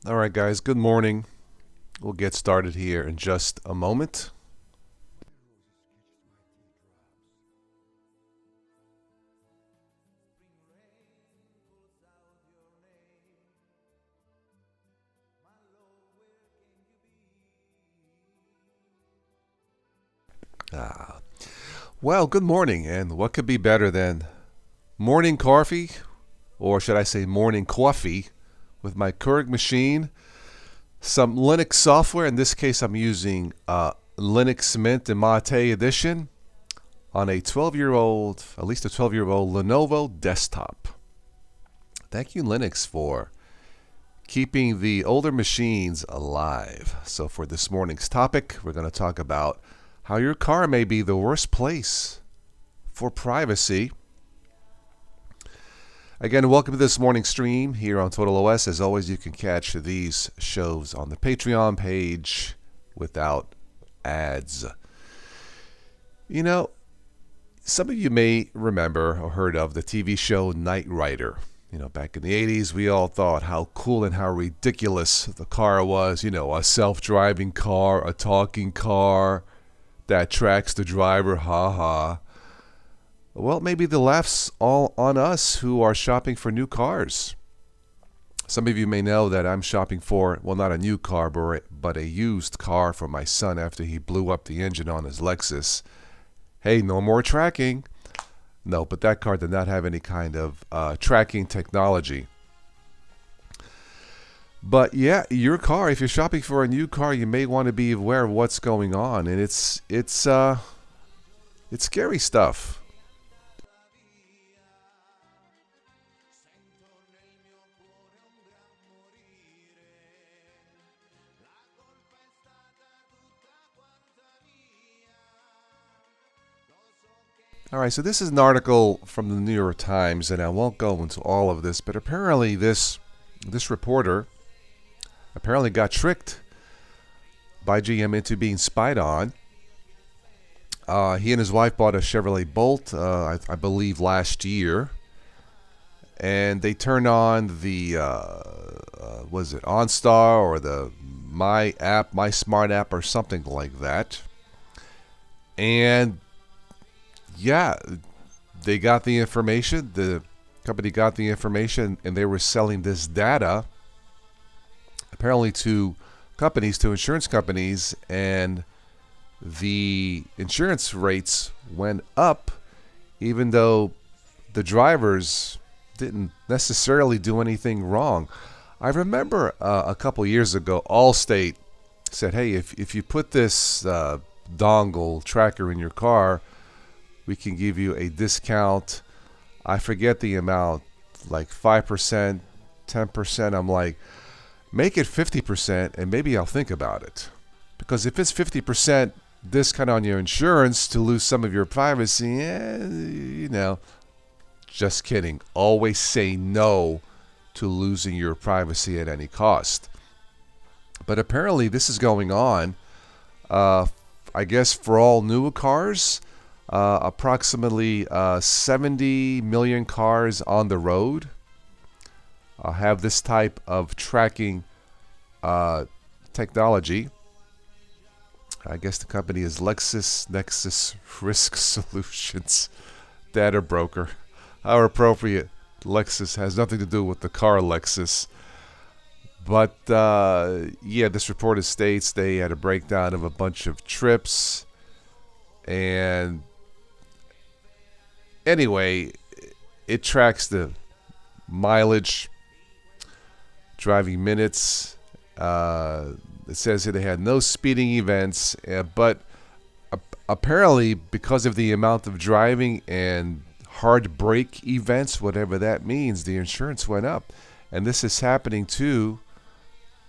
All right, guys, good morning. We'll get started here in just a moment. Ah, well, good morning, and what could be better than morning coffee, or should I say morning coffee, with my Keurig machine, some Linux software. In this case, I'm using Linux Mint and Mate Edition on a 12-year-old, at least a 12-year-old Lenovo desktop. Thank you, Linux, for keeping the older machines alive. So for this morning's topic, we're going to talk about how your car may be the worst place for privacy. Again, welcome to this morning's stream here on Total OS. As always, you can catch these shows on the Patreon page without ads. You know, some of you may remember or heard of the TV show Knight Rider. You know, back in the 80s, we all thought how cool and how ridiculous the car was. You know, a self-driving car, a talking car that tracks the driver, ha. Well, maybe the laugh's all on us who are shopping for new cars. Some of you may know that I'm shopping for, well, not a new car, but a used car for my son after he blew up the engine on his Lexus. Hey, no more tracking. No, but that car did not have any kind of tracking technology. But yeah, your car, if you're shopping for a new car, you may want to be aware of what's going on. And it's scary stuff. All right, so this is an article from the New York Times, and I won't go into all of this, but apparently this reporter apparently got tricked by GM into being spied on. He and his wife bought a Chevrolet Bolt, I believe, last year, and they turned on the was it OnStar or the My app, My Smart app, or something like that, and yeah, they got the information. The company got the information, and they were selling this data apparently to companies, to insurance companies, and the insurance rates went up, even though the drivers didn't necessarily do anything wrong. I remember a couple years ago, Allstate said, "Hey, if you put this dongle tracker in your car, we can give you a discount." I forget the amount, like 5%, 10%. I'm like, make it 50%, and maybe I'll think about it. Because if it's 50% discount on your insurance to lose some of your privacy, just kidding. Always say no to losing your privacy at any cost. But apparently this is going on, I guess, for all new cars. Approximately 70 million cars on the road have this type of tracking technology. I guess the company is Lexus Risk Solutions Data Broker. How appropriate. Lexus has nothing to do with the car Lexus. But yeah, this report states they had a breakdown of a bunch of trips. And anyway, it tracks the mileage, driving minutes. It says here they had no speeding events, but apparently because of the amount of driving and hard brake events, whatever that means, the insurance went up. And this is happening to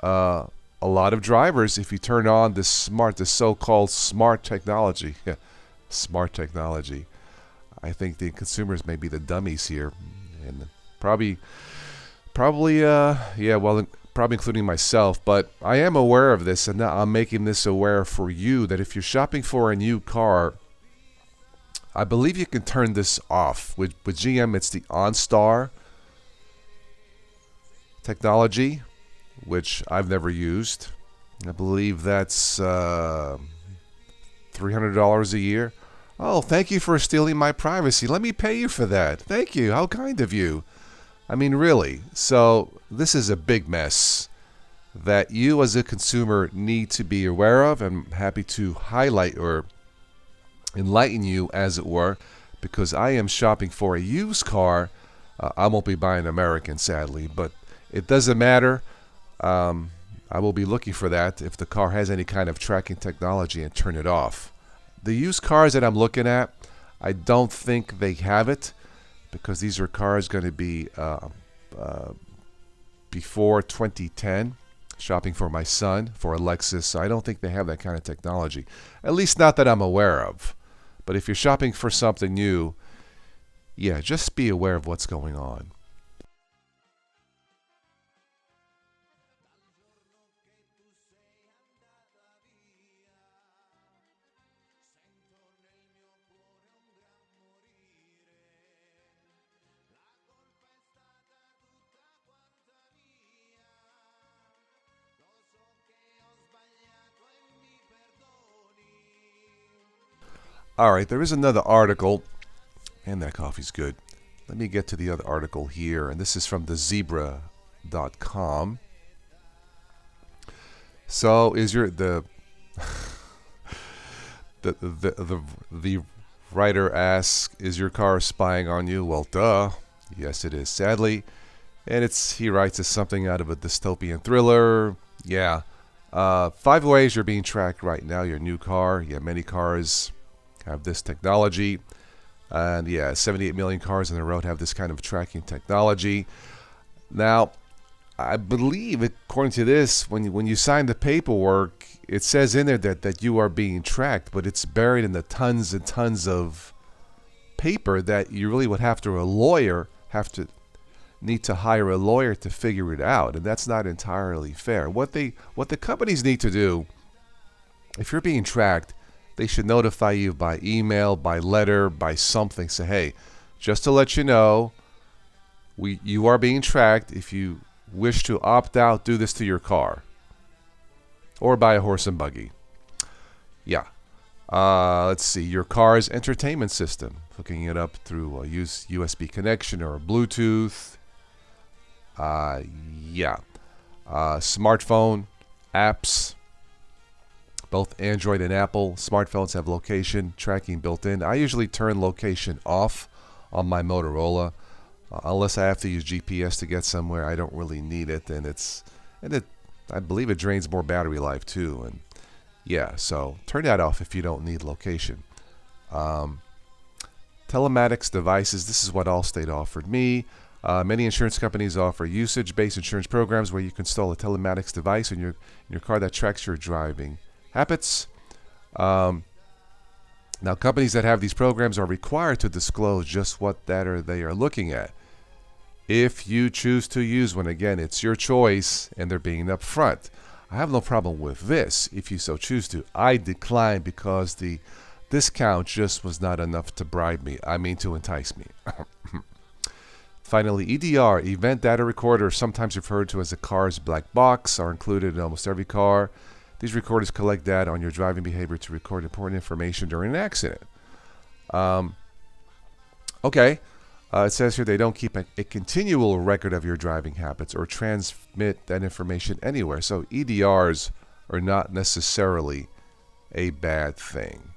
a lot of drivers if you turn on the so-called smart technology. Smart technology. I think the consumers may be the dummies here, and probably, probably including myself. But I am aware of this, and I'm making this aware for you that if you're shopping for a new car, I believe you can turn this off. With GM, it's the OnStar technology, which I've never used. I believe that's $300 a year. Oh, thank you for stealing my privacy. Let me pay you for that. Thank you. How kind of you. I mean, really. So this is a big mess that you as a consumer need to be aware of. I'm happy to highlight or enlighten you, as it were, because I am shopping for a used car. I won't be buying American, sadly, but it doesn't matter. I will be looking for that if the car has any kind of tracking technology and turn it off. The used cars that I'm looking at, I don't think they have it because these are cars going to be before 2010. Shopping for my son for a Lexus. So I don't think they have that kind of technology. At least not that I'm aware of. But if you're shopping for something new, yeah, just be aware of what's going on. All right, there is another article, and that coffee's good. Let me get to the other article here, and this is from thezebra.com. So, is your the the writer asks, "Is your car spying on you?" Well, duh. Yes, it is. Sadly, and he writes it's something out of a dystopian thriller. Yeah, 5 ways you're being tracked right now. Your new car. Yeah, many cars have this technology, and 78 million cars on the road have this kind of tracking technology. Now, I believe, according to this, when you sign the paperwork, it says in there that you are being tracked, but it's buried in the tons and tons of paper that you really would have to need to hire a lawyer to figure it out, and that's not entirely fair. What the companies need to do, if you're being tracked, they should notify you by email, by letter, by something. Say, hey, just to let you know, you are being tracked. If you wish to opt out, do this to your car. Or buy a horse and buggy. Yeah. Let's see. Your car's entertainment system. Hooking it up through a USB connection or a Bluetooth. Smartphone apps. Both Android and Apple smartphones have location tracking built in. I usually turn location off on my Motorola, unless I have to use GPS to get somewhere. I don't really need it, I believe it drains more battery life too. And yeah, so turn that off if you don't need location. Telematics devices. This is what Allstate offered me. Many insurance companies offer usage-based insurance programs where you can install a telematics device in your car that tracks your driving habits. Now, companies that have these programs are required to disclose just what data they are looking at. If you choose to use one, again, it's your choice, and they're being upfront. I have no problem with this if you so choose to. I declined because the discount just was not enough to bribe me. I mean, to entice me. Finally, EDR, Event Data Recorder, sometimes referred to as a car's black box, are included in almost every car. These recorders collect data on your driving behavior to record important information during an accident. It says here they don't keep a continual record of your driving habits or transmit that information anywhere. So EDRs are not necessarily a bad thing.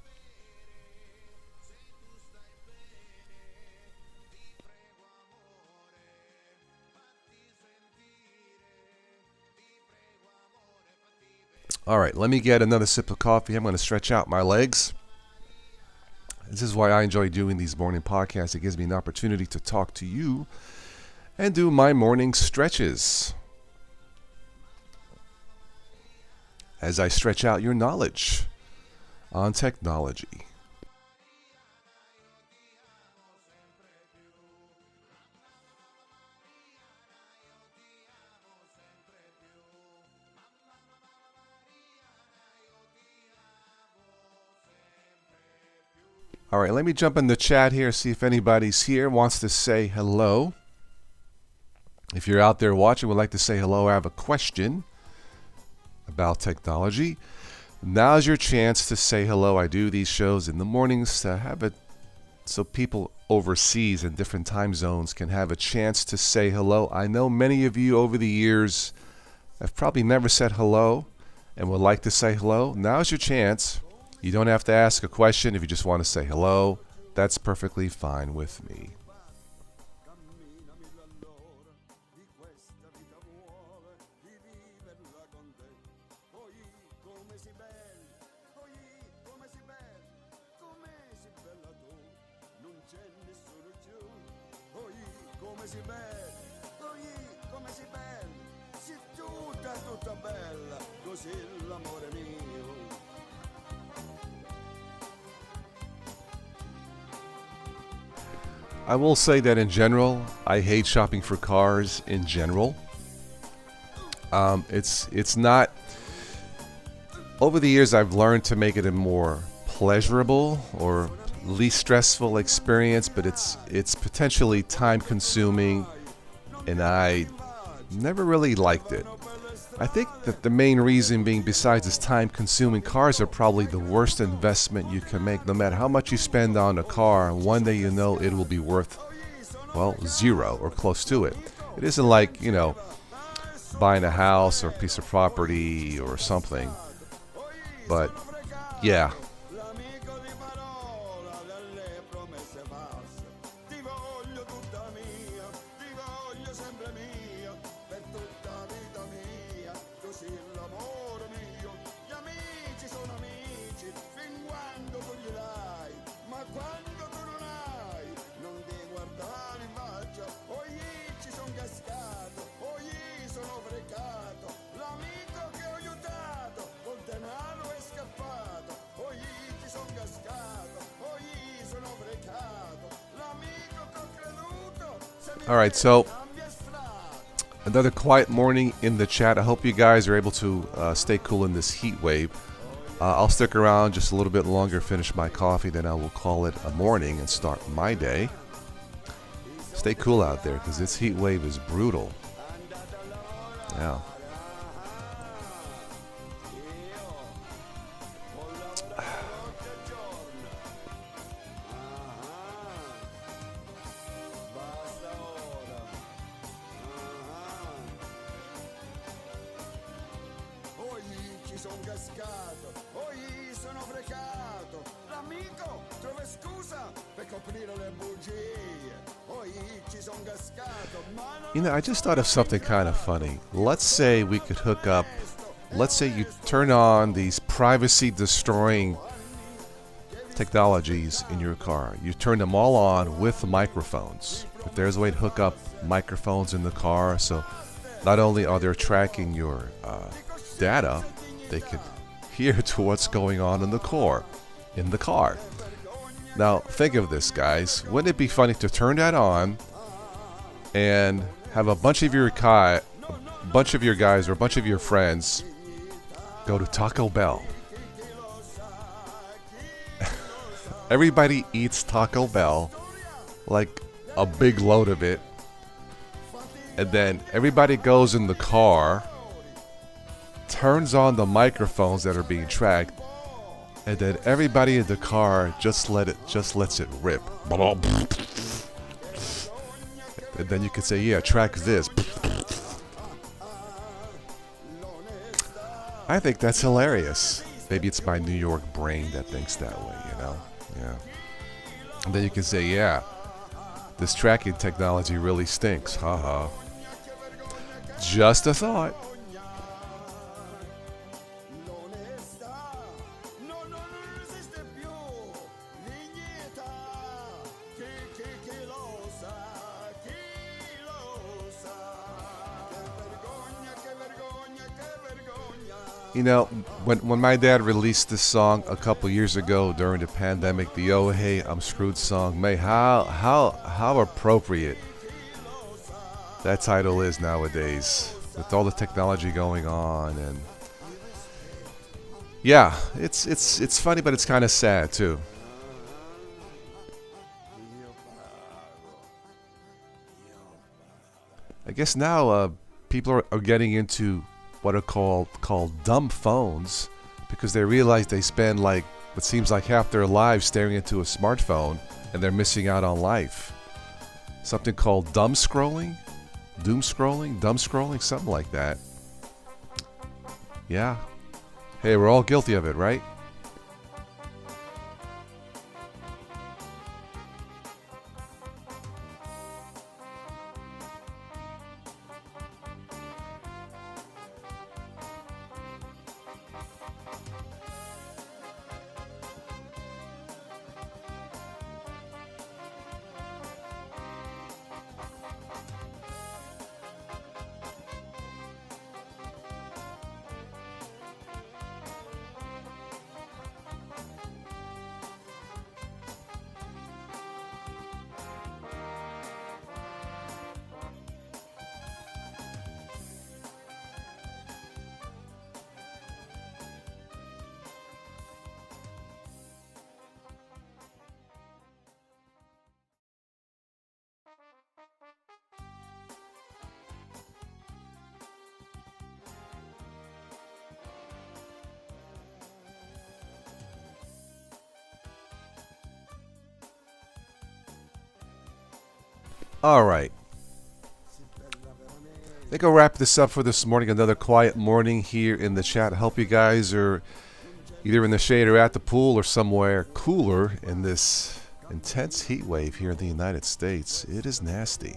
All right, let me get another sip of coffee. I'm going to stretch out my legs. This is why I enjoy doing these morning podcasts. It gives me an opportunity to talk to you and do my morning stretches as I stretch out your knowledge on technology. All right, let me jump in the chat here, see if anybody's here, wants to say hello. If you're out there watching, would like to say hello, I have a question about technology. Now's your chance to say hello. I do these shows in the mornings to have it so people overseas in different time zones can have a chance to say hello. I know many of you over the years have probably never said hello and would like to say hello. Now's your chance. You don't have to ask a question. If you just want to say hello, that's perfectly fine with me. I will say that in general, I hate shopping for cars in general. It's not. Over the years, I've learned to make it a more pleasurable or least stressful experience, but it's potentially time consuming, and I never really liked it. I think that the main reason being, besides this time consuming, cars are probably the worst investment you can make. No matter how much you spend on a car, one day you know it will be worth, well, zero or close to it. It isn't like, buying a house or a piece of property or something. But yeah. All right, so another quiet morning in the chat. I hope you guys are able to stay cool in this heat wave. I'll stick around just a little bit longer, finish my coffee, then I will call it a morning and start my day. Stay cool out there because this heat wave is brutal. Yeah. I just thought of something kind of funny. Let's say we could hook up, let's say you turn on these privacy destroying technologies in your car. You turn them all on with microphones. If there's a way to hook up microphones in the car, so not only are they tracking your data, they can hear to what's going on in the car. Now, think of this, guys. Wouldn't it be funny to turn that on and have a bunch of your guys or a bunch of your friends go to Taco Bell? Everybody eats Taco Bell, like a big load of it, and then everybody goes in the car, turns on the microphones that are being tracked, and then everybody in the car just lets it rip. And then you could say, yeah, track this. I think that's hilarious. Maybe it's my New York brain that thinks that way, Yeah. And then you can say, yeah, this tracking technology really stinks. Haha. Just a thought. When my dad released this song a couple years ago during the pandemic, the "Oh Hey I'm Screwed" song, how appropriate that title is nowadays with all the technology going on. And yeah, it's funny, but it's kind of sad too. I guess now people are getting into what are called dumb phones because they realize they spend like what seems like half their lives staring into a smartphone and they're missing out on life. Something called doom scrolling, something like that. Yeah. Hey, we're all guilty of it, right? All right. I think I'll wrap this up for this morning. Another quiet morning here in the chat. I hope you guys are either in the shade or at the pool or somewhere cooler in this intense heat wave here in the United States. It is nasty.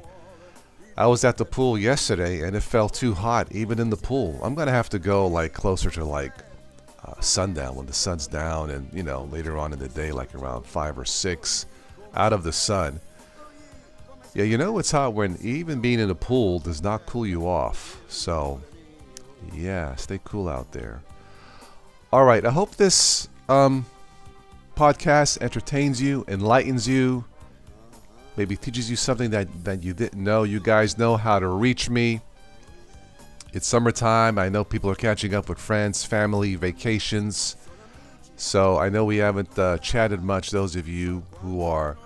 I was at the pool yesterday and it felt too hot even in the pool. I'm going to have to go like closer to like sundown when the sun's down and, you know, later on in the day like around 5 or 6 out of the sun. Yeah, you know it's hot when even being in a pool does not cool you off. So, yeah, stay cool out there. All right, I hope this podcast entertains you, enlightens you, maybe teaches you something that you didn't know. You guys know how to reach me. It's summertime. I know people are catching up with friends, family, vacations. So I know we haven't chatted much. Those of you who are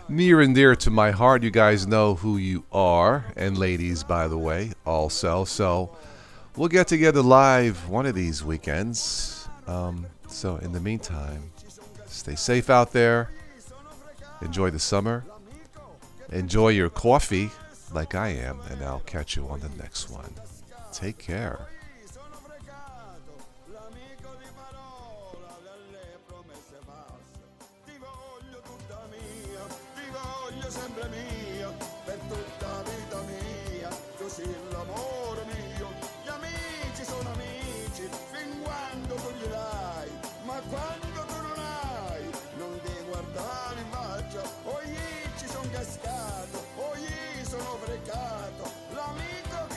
near and dear to my heart, you guys know who you are, and ladies, by the way, also. So we'll get together live one of these weekends. So in the meantime, stay safe out there. Enjoy the summer. Enjoy your coffee like I am, and I'll catch you on the next one. Take care.